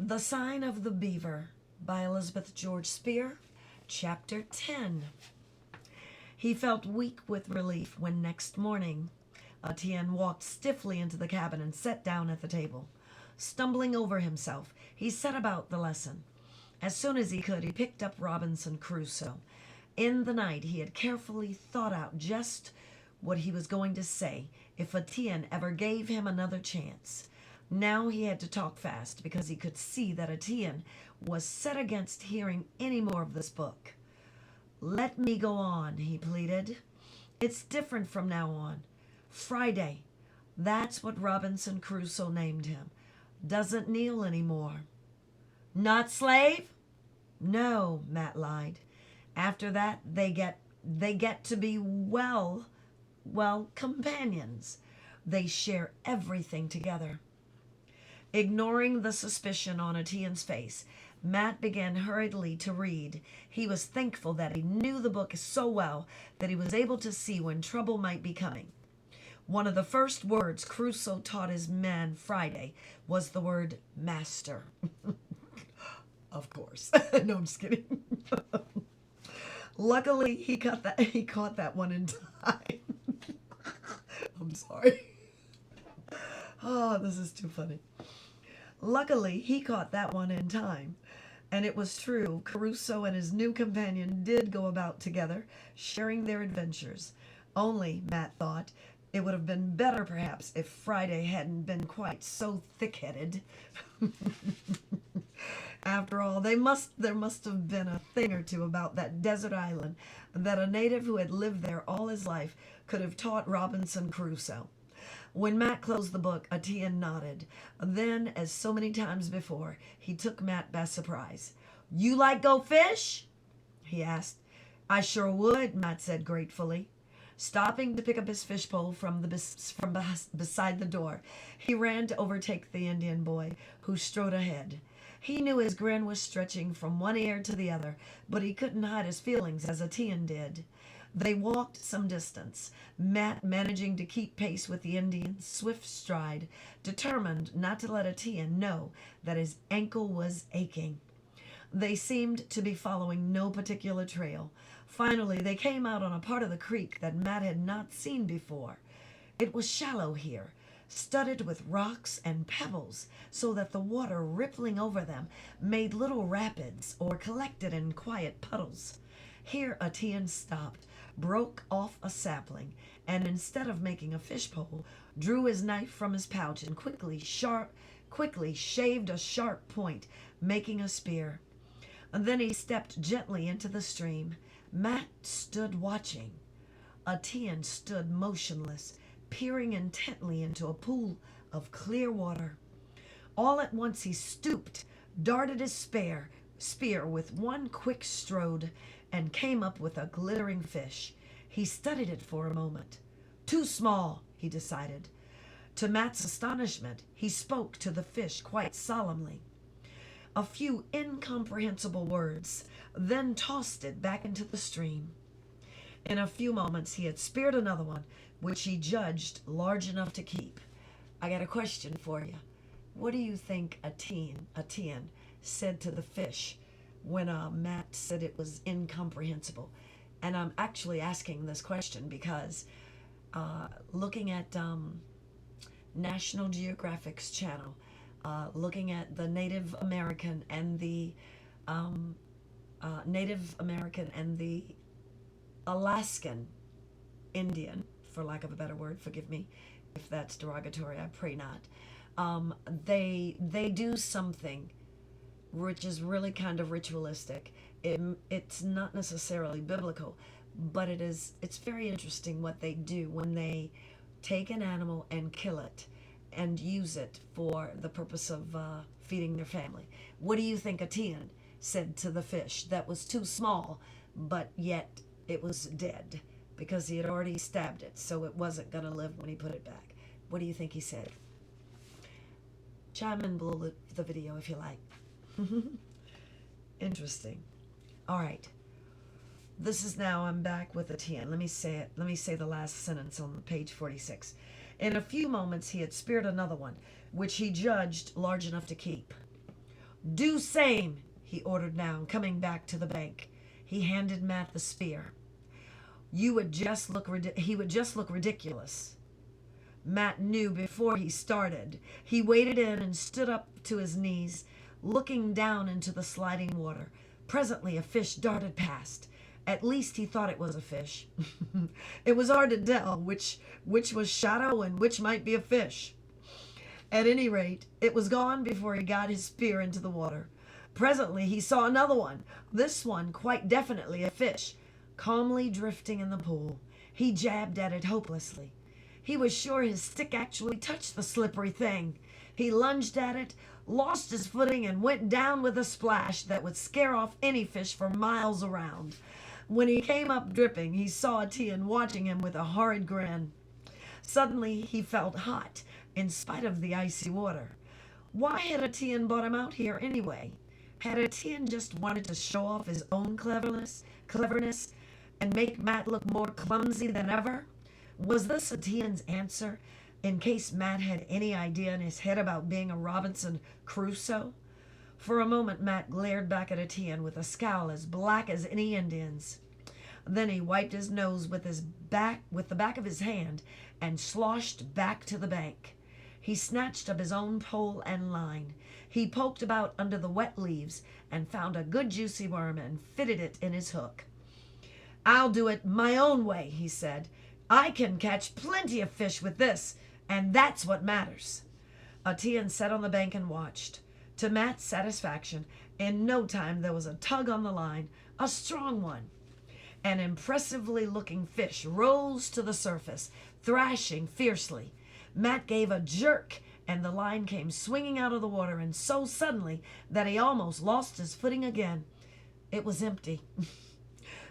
The Sign of the Beaver by Elizabeth George Speare, Chapter 10. He felt weak with relief when next morning Etienne walked stiffly into the cabin and sat down at the table. Stumbling over himself, he set about the lesson. As soon as he could, he picked up Robinson Crusoe. In the night, he had carefully thought out just what he was going to say if Etienne ever gave him another chance. Now he had to talk fast because he could see that Etienne was set against hearing any more of this book. "Let me go on," he pleaded. "It's different from now on. Friday, that's what Robinson Crusoe named him, doesn't kneel anymore." "Not slave?" "No," Matt lied. "After that, they get to be companions. They share everything together." Ignoring the suspicion on Etienne's face, Matt began hurriedly to read. He was thankful that he knew the book so well that he was able to see when trouble might be coming. One of the first words Crusoe taught his man Friday was the word master. Of course. No, I'm just kidding. Luckily, he caught that one in time. I'm sorry. Oh, this is too funny. Luckily, he caught that one in time. And it was true. Crusoe and his new companion did go about together, sharing their adventures. Only, Matt thought, it would have been better perhaps if Friday hadn't been quite so thick-headed. After all, there must have been a thing or two about that desert island that a native who had lived there all his life could have taught Robinson Crusoe. When Matt closed the book, Etienne nodded. Then, as so many times before, he took Matt by surprise. "You like go fish?" he asked. "I sure would," Matt said gratefully. Stopping to pick up his fishpole from beside the door, he ran to overtake the Indian boy, who strode ahead. He knew his grin was stretching from one ear to the other, but he couldn't hide his feelings as Etienne did. They walked some distance, Matt managing to keep pace with the Indian's swift stride, determined not to let Etienne know that his ankle was aching. They seemed to be following no particular trail. Finally, they came out on a part of the creek that Matt had not seen before. It was shallow here, studded with rocks and pebbles, so that the water rippling over them made little rapids or collected in quiet puddles. Here Etienne stopped, broke off a sapling, and instead of making a fishpole, drew his knife from his pouch and quickly shaved a sharp point, making a spear. And then he stepped gently into the stream. Matt stood watching. Etienne stood motionless, peering intently into a pool of clear water. All at once he stooped, darted his spear with one quick strode, and came up with a glittering fish. He studied it for a moment. "Too small," he decided. To Matt's astonishment, he spoke to the fish quite solemnly. A few incomprehensible words, then tossed it back into the stream. In a few moments, he had speared another one, which he judged large enough to keep. "I got a question for you. What do you think Etienne said to the fish when Matt said it was incomprehensible?" And I'm actually asking this question because looking at National Geographic's channel, looking at the Native American and the Alaskan Indian, for lack of a better word, forgive me if that's derogatory, I pray not. They do something which is really kind of ritualistic. It's not necessarily biblical, but it's very interesting what they do when they take an animal and kill it and use it for the purpose of feeding their family. What do you think Etienne said to the fish that was too small, but yet it was dead because he had already stabbed it, so it wasn't going to live when he put it back? What do you think he said? Chime in below the video if you like. Interesting. All right. This is now, I'm back with Etienne. Let me say the last sentence on page 46. In a few moments he had speared another one, which he judged large enough to keep. Do same, he ordered now, coming back to the bank. He handed Matt the spear. He would just look ridiculous. Matt knew before he started. He waded in and stood up to his knees, looking down into the sliding water. Presently a fish darted past. At least he thought it was a fish. It was hard to tell which was shadow and which might be a fish. At any rate, it was gone before he got his spear into the water. Presently he saw another one, this one quite definitely a fish, calmly drifting in the pool. He jabbed at it hopelessly. He was sure his stick actually touched the slippery thing. He lunged at it, lost his footing, and went down with a splash that would scare off any fish for miles around. When he came up dripping, he saw Etienne watching him with a horrid grin. Suddenly he felt hot, in spite of the icy water. Why had Etienne brought him out here anyway? Had Etienne just wanted to show off his own cleverness, and make Matt look more clumsy than ever? Was this Etienne's answer, in case Matt had any idea in his head about being a Robinson Crusoe? For a moment Matt glared back at Etienne with a scowl as black as any Indian's. Then he wiped his nose with the back of his hand and sloshed back to the bank. He snatched up his own pole and line. He poked about under the wet leaves and found a good juicy worm and fitted it in his hook. "I'll do it my own way," he said. "I can catch plenty of fish with this, and that's what matters." Etienne sat on the bank and watched. To Matt's satisfaction, in no time there was a tug on the line, a strong one. An impressively looking fish rose to the surface, thrashing fiercely. Matt gave a jerk, and the line came swinging out of the water, and so suddenly that he almost lost his footing again. It was empty.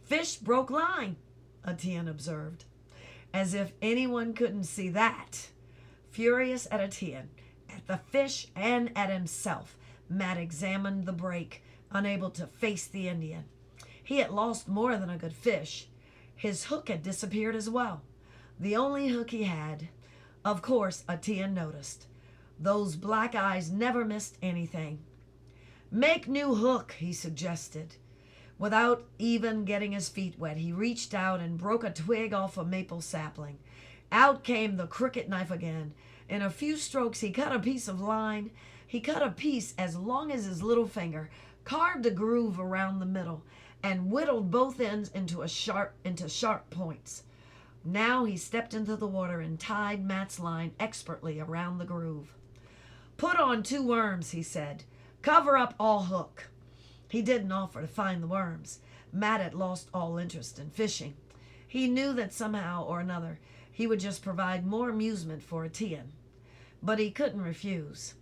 "Fish broke line," Etienne observed. As if anyone couldn't see that. Furious at Etienne, at the fish, and at himself, Matt examined the break, unable to face the Indian. He had lost more than a good fish. His hook had disappeared as well. The only hook he had. Of course, Etienne noticed. Those black eyes never missed anything. "Make new hook," he suggested. Without even getting his feet wet, he reached out and broke a twig off a maple sapling. Out came the crooked knife again. In a few strokes he cut a piece of line. He cut a piece as long as his little finger, carved a groove around the middle, and whittled both ends into sharp points. Now he stepped into the water and tied Matt's line expertly around the groove. "Put on 2 worms," he said. "Cover up all hook." He didn't offer to find the worms. Matt had lost all interest in fishing. He knew that somehow or another he would just provide more amusement for Etienne. But he couldn't refuse.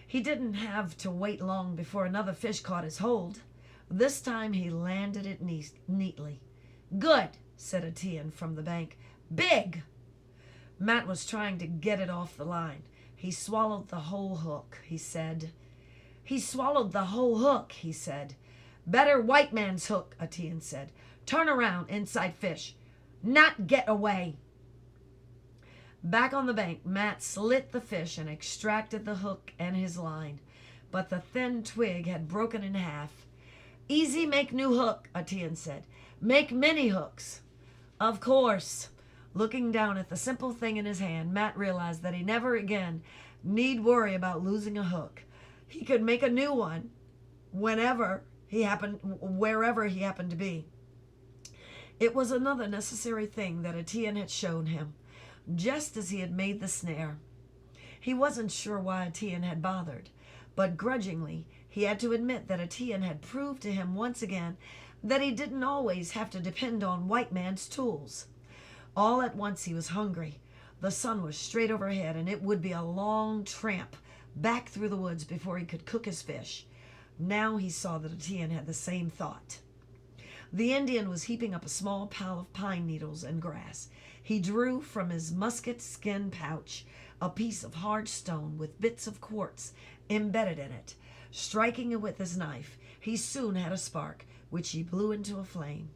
He didn't have to wait long before another fish caught his hold. This time he landed it neatly. "Good," said Etienne from the bank. "Big." Matt was trying to get it off the line. "He swallowed the whole hook," he said. "He swallowed the whole hook," he said. "Better white man's hook," Etienne said. "Turn around, inside fish. Not get away." Back on the bank, Matt slit the fish and extracted the hook and his line. But the thin twig had broken in half. "Easy make new hook," Etienne said. "Make many hooks." Of course. Looking down at the simple thing in his hand, Matt realized that he never again need worry about losing a hook. He could make a new one wherever he happened to be. It was another necessary thing that Etienne had shown him, just as he had made the snare. He wasn't sure why Etienne had bothered, but grudgingly he had to admit that Etienne had proved to him once again that he didn't always have to depend on white man's tools. All at once he was hungry. The sun was straight overhead, and it would be a long tramp back through the woods before he could cook his fish. Now he saw that Etienne had the same thought. The Indian was heaping up a small pile of pine needles and grass. He drew from his musket skin pouch a piece of hard stone with bits of quartz embedded in it. Striking it with his knife, he soon had a spark, which he blew into a flame.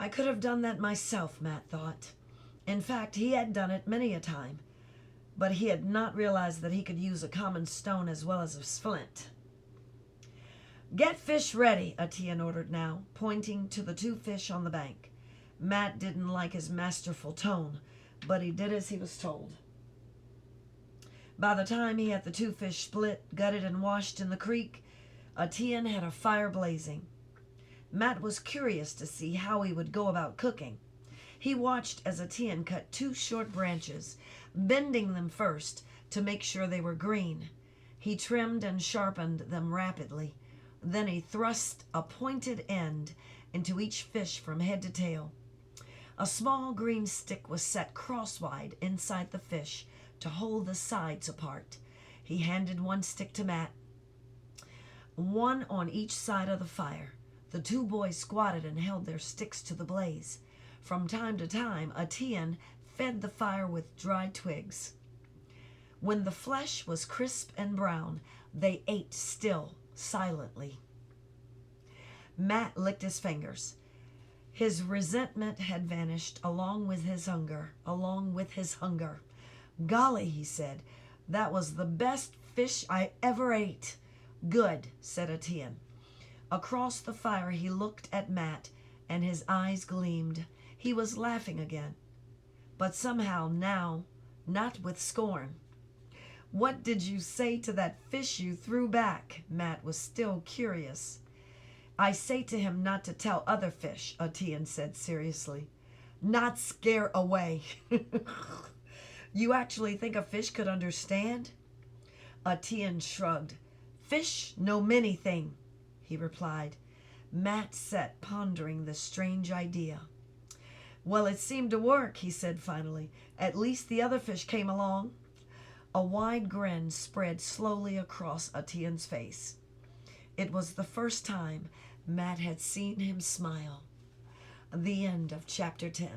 I could have done that myself, Matt thought. In fact, he had done it many a time, but he had not realized that he could use a common stone as well as a flint. Get fish ready, Etienne ordered now, pointing to the 2 fish on the bank. Matt didn't like his masterful tone, but he did as he was told. By the time he had the 2 fish split, gutted, and washed in the creek, Etienne had a fire blazing. Matt was curious to see how he would go about cooking. He watched as Etienne cut 2 short branches, bending them first to make sure they were green. He trimmed and sharpened them rapidly. Then he thrust a pointed end into each fish from head to tail. A small green stick was set crosswise inside the fish to hold the sides apart. He handed 1 stick to Matt, 1 on each side of the fire. The 2 boys squatted and held their sticks to the blaze. From time to time, Etienne fed the fire with dry twigs. When the flesh was crisp and brown, they ate still, silently. Matt licked his fingers. His resentment had vanished along with his hunger. Golly, he said, that was the best fish I ever ate. Good, said Etienne. Across the fire he looked at Matt, and his eyes gleamed. He was laughing again, but somehow now not with scorn. What did you say to that fish you threw back? Matt was still curious. I say to him not to tell other fish, Etienne said seriously. Not scare away. You actually think a fish could understand? Etienne shrugged. Fish know many thing, he replied. Matt sat pondering this strange idea. Well, it seemed to work, he said finally. At least the other fish came along. A wide grin spread slowly across Etienne's face. It was the first time Matt had seen him smile. The end of chapter 10.